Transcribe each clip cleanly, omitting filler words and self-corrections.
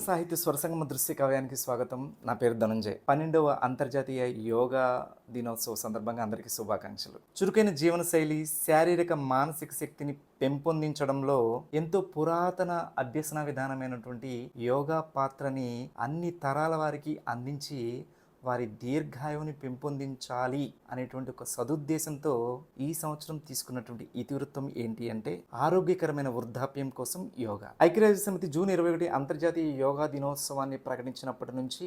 సాహిత్య స్వరసంగమ దృశ్య కావ్యానికి స్వాగతం. నా పేరు ధనంజయ్. 12వ అంతర్జాతీయ యోగా దినోత్సవ సందర్భంగా అందరికీ శుభాకాంక్షలు. చురుకైన జీవనశైలి, శారీరక మానసిక శక్తిని పెంపొందించడంలో ఎంతో పురాతన అభ్యసన విధానమైనటువంటి యోగా పాత్రని అన్ని తరాల వారికి అందించి వారి దీర్ఘాయువుని పెంపొందించాలి అనేటువంటి ఒక సదుద్దేశంతో ఈ సంవత్సరం తీసుకున్నటువంటి ఇతివృత్తం ఏంటి అంటే ఆరోగ్యకరమైన వృద్ధాప్యం కోసం యోగా. ఐక్యరాజ్య సమితి జూన్ 21 అంతర్జాతీయ యోగా దినోత్సవాన్ని ప్రకటించినప్పటి నుంచి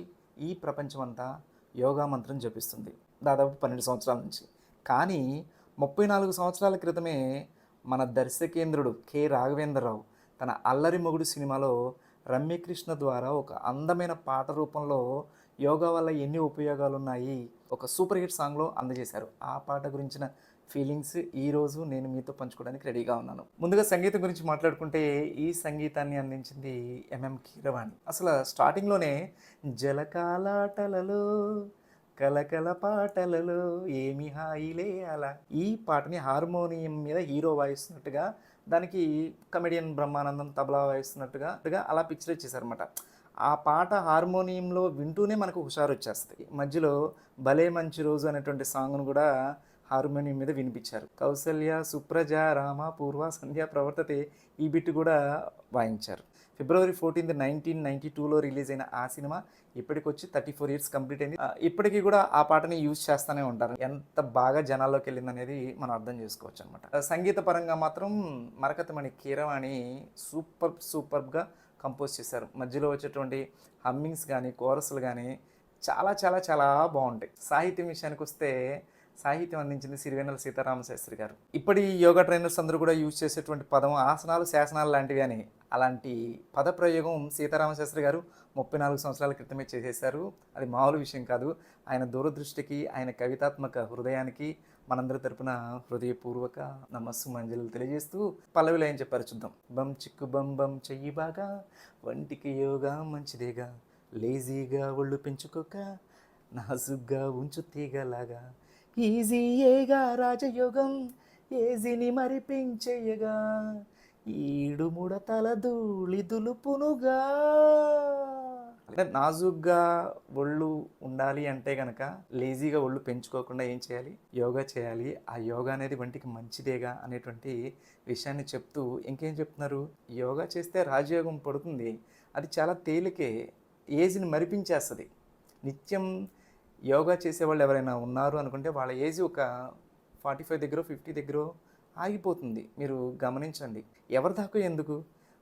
ఈ ప్రపంచం అంతా యోగా మంత్రం జపిస్తుంది, దాదాపు 12 సంవత్సరాల నుంచి. కానీ 34 సంవత్సరాల క్రితమే మన దర్శకేంద్రుడు కె రాఘవేంద్రరావు తన అల్లరి మొగుడు సినిమాలో రమ్యకృష్ణ ద్వారా ఒక అందమైన పాట రూపంలో యోగా వల్ల ఎన్ని ఉపయోగాలు ఉన్నాయి ఒక సూపర్ హిట్ సాంగ్లో అందజేశారు. ఆ పాట గురించిన ఫీలింగ్స్ ఈరోజు నేను మీతో పంచుకోవడానికి రెడీగా ఉన్నాను. ముందుగా సంగీతం గురించి మాట్లాడుకుంటే ఈ సంగీతాన్ని అందించింది ఎంఎం కీరవాణి. అసలు స్టార్టింగ్లోనే జలకాలాటలలో కలకల పాటలలో ఏమి హాయిలే అలా, ఈ పాటని హార్మోనియం మీద హీరో వాయిస్తున్నట్టుగా, దానికి కమెడియన్ బ్రహ్మానందం తబలా వాయిస్తున్నట్టుగా అలా పిక్చరైజ్ చేశారనమాట. ఆ పాట హార్మోనియంలో వింటూనే మనకు హుషారు వచ్చేస్తుంది. మధ్యలో భలే మంచి రోజు అనేటువంటి సాంగ్ను కూడా హార్మోనియం మీద వినిపించారు. కౌసల్య సుప్రజ రామ పూర్వ సంధ్య ప్రవర్తతే ఈ బిట్ కూడా వాయించారు. ఫిబ్రవరి 14, 1992లో రిలీజ్ అయిన ఆ సినిమా ఇప్పటికొచ్చి 34 ఇయర్స్ కంప్లీట్ అయింది. ఇప్పటికీ కూడా ఆ పాటని యూజ్ చేస్తూనే ఉంటారు. ఎంత బాగా జనాల్లోకి వెళ్ళింది అనేది మనం అర్థం చేసుకోవచ్చు అనమాట. సంగీత పరంగా మాత్రం మరకతమణి కీరవాణి సూపర్గా కంపోజ్ చేశారు. మధ్యలో వచ్చేటువంటి హమ్మింగ్స్ కానీ కోరస్లు కానీ చాలా చాలా చాలా బాగుంటాయి. సాహిత్యం విషయానికి వస్తే సాహిత్యం అందించింది సిరివెన్నెల సీతారామ శాస్త్రి గారు. ఇప్పటి యోగా ట్రైనర్స్ అందరూ కూడా యూజ్ చేసేటువంటి పదం ఆసనాలు శాసనాలు లాంటివి అని, అలాంటి పద ప్రయోగం సీతారామ శాస్త్రి గారు 34 సంవత్సరాల క్రితమే చేసేశారు. అది మామూలు విషయం కాదు. ఆయన దూరదృష్టికి, ఆయన కవితాత్మక హృదయానికి మనందరి తరపున హృదయపూర్వక నమస్సు మంజలు తెలియజేస్తూ పల్లవిలో ఏం చెప్పారు చూద్దాం. బం చిక్కు బం బం చెయ్యి బాగా, వంటికి యోగా మంచిదేగా, లేజీగా ఒళ్ళు పెంచుకోక, నాజుగ్గా ఉంచు తీగలాగా, ఈజీయేగా రాజయోగం ఏజీని మరిపించేయగా, ఈడు ముడతల ధూళి దులుపునుగా. అంటే నాజుగ్గా ఒళ్ళు ఉండాలి అంటే కనుక లేజీగా ఒళ్ళు పెంచుకోకుండా ఏం చేయాలి? యోగా చేయాలి. ఆ యోగా అనేది వంటికి మంచిదేగా అనేటువంటి విషయాన్ని చెప్తూ ఇంకేం చెప్తున్నారు? యోగా చేస్తే రాజయోగం పడుతుంది, అది చాలా తేలికే, ఏజ్ని మరిపించేస్తుంది. నిత్యం యోగా చేసేవాళ్ళు ఎవరైనా ఉన్నారు అనుకుంటే వాళ్ళ ఏజ్ ఒక 45 దగ్గర 50 దగ్గర ఆగిపోతుంది. మీరు గమనించండి. ఎవరి దాకా ఎందుకు?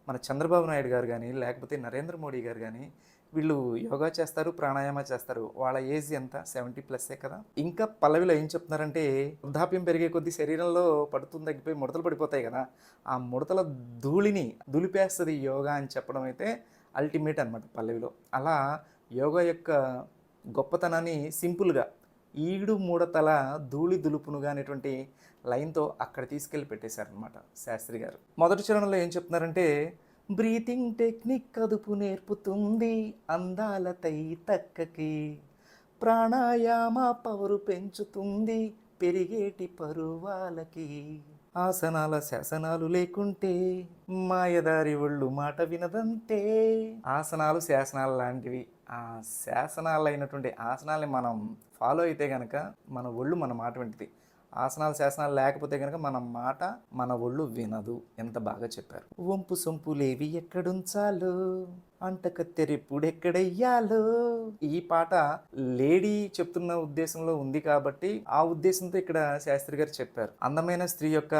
మన చంద్రబాబు నాయుడు గారు కానీ, లేకపోతే నరేంద్ర మోడీ గారు కానీ, వీళ్ళు యోగా చేస్తారు, ప్రాణాయామ చేస్తారు. వాళ్ళ ఏజ్ ఎంత? 70+ కదా. ఇంకా పల్లవిలో ఏం చెప్తున్నారంటే వృద్ధాప్యం పెరిగే కొద్దీ శరీరంలో పడుతుంది తగ్గిపోయి ముడతలు పడిపోతాయి కదా, ఆ ముడతల ధూళిని దులిపేస్తుంది యోగా అని చెప్పడం అయితే అల్టిమేట్ అనమాట పల్లవిలో. అలా యోగా యొక్క గొప్పతనాన్ని సింపుల్గా ఈడు మూడతల ధూళి దులుపునుగా అనేటువంటి లైన్తో అక్కడ తీసుకెళ్ళి పెట్టేశారనమాట శాస్త్రి గారు. మొదటి చరణంలో ఏం చెప్తున్నారంటే బ్రీతింగ్ టెక్నిక్ అదుపు నేర్పుతుంది అందాల తై తక్కకి, ప్రాణాయామ పవరు పెంచుతుంది పెరిగేటి పరువాలకి, ఆసనాల శాసనాలు లేకుంటే మాయదారి ఒళ్ళు మాట వినదంతే. ఆసనాలు శాసనాలు లాంటివి. ఆ శాసనాలు అయినటువంటి ఆసనాల్ని మనం ఫాలో అయితే కనుక మన ఒళ్ళు మన మాట వింటుంది. ఆసనాలు శాసనాలు లేకపోతే కనుక మన మాట మన ఒళ్ళు వినదు. ఎంత బాగా చెప్పారు. వంపు సొంపులేవి ఎక్కడుంచాలో, అంటకత్తెరెప్పుడెక్కడెయ్యాలో. ఈ పాట లేడీ చెప్తున్న ఉద్దేశంలో ఉంది కాబట్టి ఆ ఉద్దేశంతో ఇక్కడ శాస్త్రి గారు చెప్పారు. అందమైన స్త్రీ యొక్క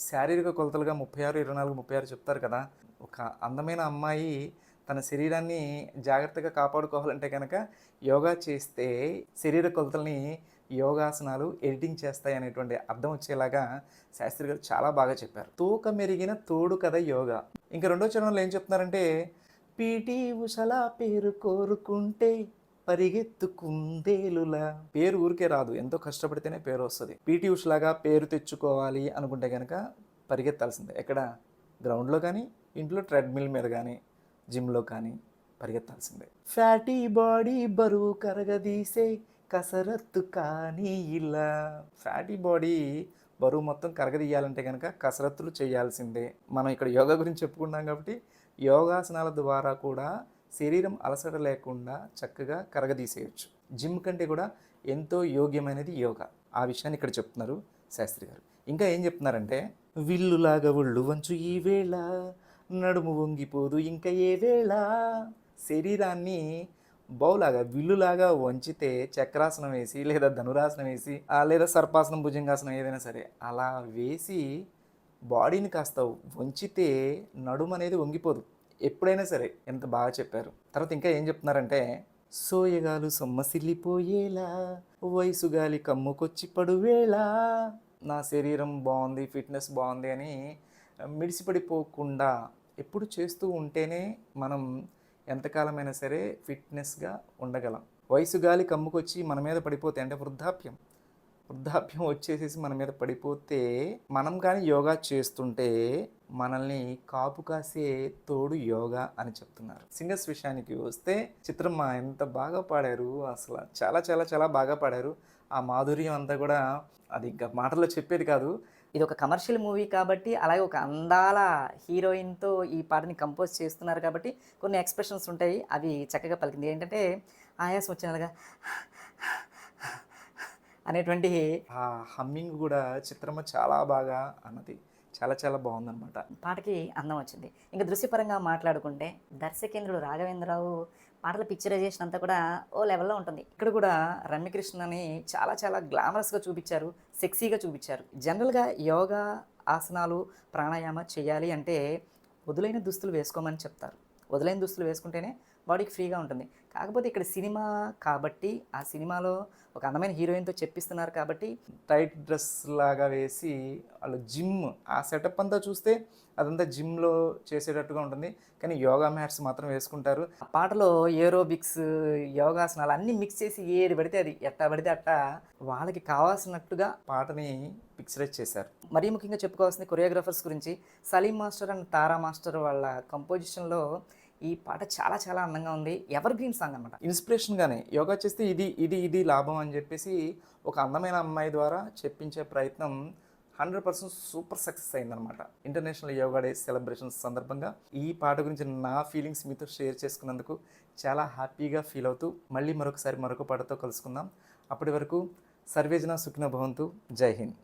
శారీరక కొలతలుగా 36, 24, 36 చెప్తారు కదా. ఒక అందమైన అమ్మాయి తన శరీరాన్ని జాగ్రత్తగా కాపాడుకోవాలంటే కనుక యోగా చేస్తే శరీర కొలతల్ని యోగాసనాలు ఎడిటింగ్ చేస్తాయి అనేటువంటి అర్థం వచ్చేలాగా శాస్త్రి గారు చాలా బాగా చెప్పారు. తూక మెరిగిన తోడు కదా యోగా. ఇంకా రెండో చరణంలో ఏం చెప్తున్నారంటే పీటీ ఉషలా పేరు కోరుకుంటే పరిగెత్తుకుందేలులా. పేరు ఊరికే రాదు, ఎంతో కష్టపడితేనే పేరు వస్తుంది. పీటీ ఉషలాగా పేరు తెచ్చుకోవాలి అనుకుంటే కనుక పరిగెత్తాల్సిందే. ఎక్కడ? గ్రౌండ్లో కానీ, ఇంట్లో ట్రెడ్మిల్ మీద కానీ, జిమ్లో కానీ పరిగెత్తాల్సిందే. ఫ్యాటీ బాడీ బరువు కరగదీసే కసరత్తు కానీ ఇలా. ఫ్యాటీ బాడీ బరువు మొత్తం కరగదీయాలంటే కనుక కసరత్తులు చేయాల్సిందే. మనం ఇక్కడ యోగా గురించి చెప్పుకున్నాం కాబట్టి యోగాసనాల ద్వారా కూడా శరీరం అలసట లేకుండా చక్కగా కరగదీసేయచ్చు. జిమ్ కంటే కూడా ఎంతో యోగ్యమైనది యోగా. ఆ విషయాన్ని ఇక్కడ చెప్తున్నారు శాస్త్రి గారు. ఇంకా ఏం చెప్తున్నారంటే, విల్లులాగా ఒళ్ళు వంచు ఈ వేళ, నడుము వంగిపోదు ఇంకా ఏ వేళ. శరీరాన్ని బౌలాగా విల్లులాగా వంచితే చక్రాసనం వేసి లేదా ధనురాసనం వేసి లేదా సర్పాసనం భుజంగాసనం ఏదైనా సరే అలా వేసి బాడీని కాస్త వంచితే నడుము అనేది వంగిపోదు ఎప్పుడైనా సరే. ఎంత బాగా చెప్పారు. తర్వాత ఇంకా ఏం చెప్తున్నారంటే, సోయగాలు సొమ్మసిల్లిపోయేలా, వయసు గాలి కమ్ముకొచ్చి పడువేళ. నా శరీరం బాగుంది, ఫిట్నెస్ బాగుంది అని మిడిసిపడిపోకుండా ఎప్పుడు చేస్తూ ఉంటేనే మనం ఎంతకాలమైనా సరే ఫిట్నెస్గా ఉండగలం. వయసు గాలి కమ్ముకొచ్చి మన మీద పడిపోతే అంటే వృద్ధాప్యం వచ్చేసేసి మన మీద పడిపోతే మనం కానీ యోగా చేస్తుంటే మనల్ని కాపు కాసే తోడు యోగా అని చెప్తున్నారు. సింగర్స్ విషయానికి వస్తే చిత్రమ్మ ఎంత బాగా పాడారు, అసలు చాలా చాలా చాలా బాగా పాడారు. ఆ మాధుర్యం అంతా కూడా అది ఇంకా మాటల్లో చెప్పేది కాదు. ఇది ఒక కమర్షియల్ మూవీ కాబట్టి, అలాగే ఒక అందాల హీరోయిన్‌తో ఈ పాటని కంపోజ్ చేస్తున్నారు కాబట్టి కొన్ని ఎక్స్‌ప్రెషన్స్ ఉంటాయి. అవి చక్కగా పలికింది. ఏంటంటే ఆయాసం వచ్చినలాగా అనేటువంటి ఆ హమ్మింగ్ కూడా చిత్రమ్మ చాలా బాగా అన్నది. చాలా చాలా బాగుందన్నమాట. పాటకి అందం వచ్చింది. ఇంకా దృశ్యపరంగా మాట్లాడుకుంటే దర్శకేంద్రుడు రాఘవేంద్రరావు పాటల పిక్చరైజేషన్ అంతా కూడా ఓ లెవెల్‌లో ఉంటుంది. ఇక్కడ కూడా రమ్యకృష్ణని చాలా చాలా గ్లామరస్‌గా చూపించారు, సెక్సీగా చూపించారు. జనరల్‌గా యోగా, ఆసనాలు, ప్రాణాయామ చేయాలి అంటే వదులైన దుస్తులు వేసుకోమని చెప్తారు. వదులైన దుస్తులు వేసుకుంటేనే బాడీకి ఫ్రీగా ఉంటుంది. కాకపోతే ఇక్కడ సినిమా కాబట్టి ఆ సినిమాలో ఒక అందమైన హీరోయిన్‌తో చెప్పిస్తున్నారు కాబట్టి టైట్ డ్రెస్ లాగా వేసి వాళ్ళు జిమ్ ఆ సెటప్ అంతా చూస్తే అదంతా జిమ్లో చేసేటట్టుగా ఉంటుంది. కానీ యోగా మ్యాట్స్ మాత్రం వేసుకుంటారు. ఆ పాటలో ఏరోబిక్స్, యోగాసనాలు అన్నీ మిక్స్ చేసి ఏది పడితే అది ఎట్టా పడితే అట్టా వాళ్ళకి కావాల్సినట్టుగా పాటని పిక్చరైజ్ చేశారు. మరీ ముఖ్యంగా చెప్పుకోవాల్సింది కొరియోగ్రాఫర్స్ గురించి. Saleem master and Tara master వాళ్ళ కంపోజిషన్‌లో ఈ పాట చాలా చాలా అందంగా ఉంది. ఎవర్ గ్రీన్ సాంగ్ అనమాట. ఇన్స్పిరేషన్గానే యోగా చేస్తే ఇది లాభం అని చెప్పేసి ఒక అందమైన అమ్మాయి ద్వారా చెప్పించే ప్రయత్నం 100% సూపర్ సక్సెస్ అయిందనమాట. ఇంటర్నేషనల్ యోగా డే సెలబ్రేషన్స్ సందర్భంగా ఈ పాట గురించి నా ఫీలింగ్స్ మీతో షేర్ చేసుకున్నందుకు చాలా హ్యాపీగా ఫీల్ అవుతూ మళ్ళీ మరొక పాటతో కలుసుకుందాం. అప్పటి వరకు సర్వేజన సుఖినో భవంతు. జై హింద్.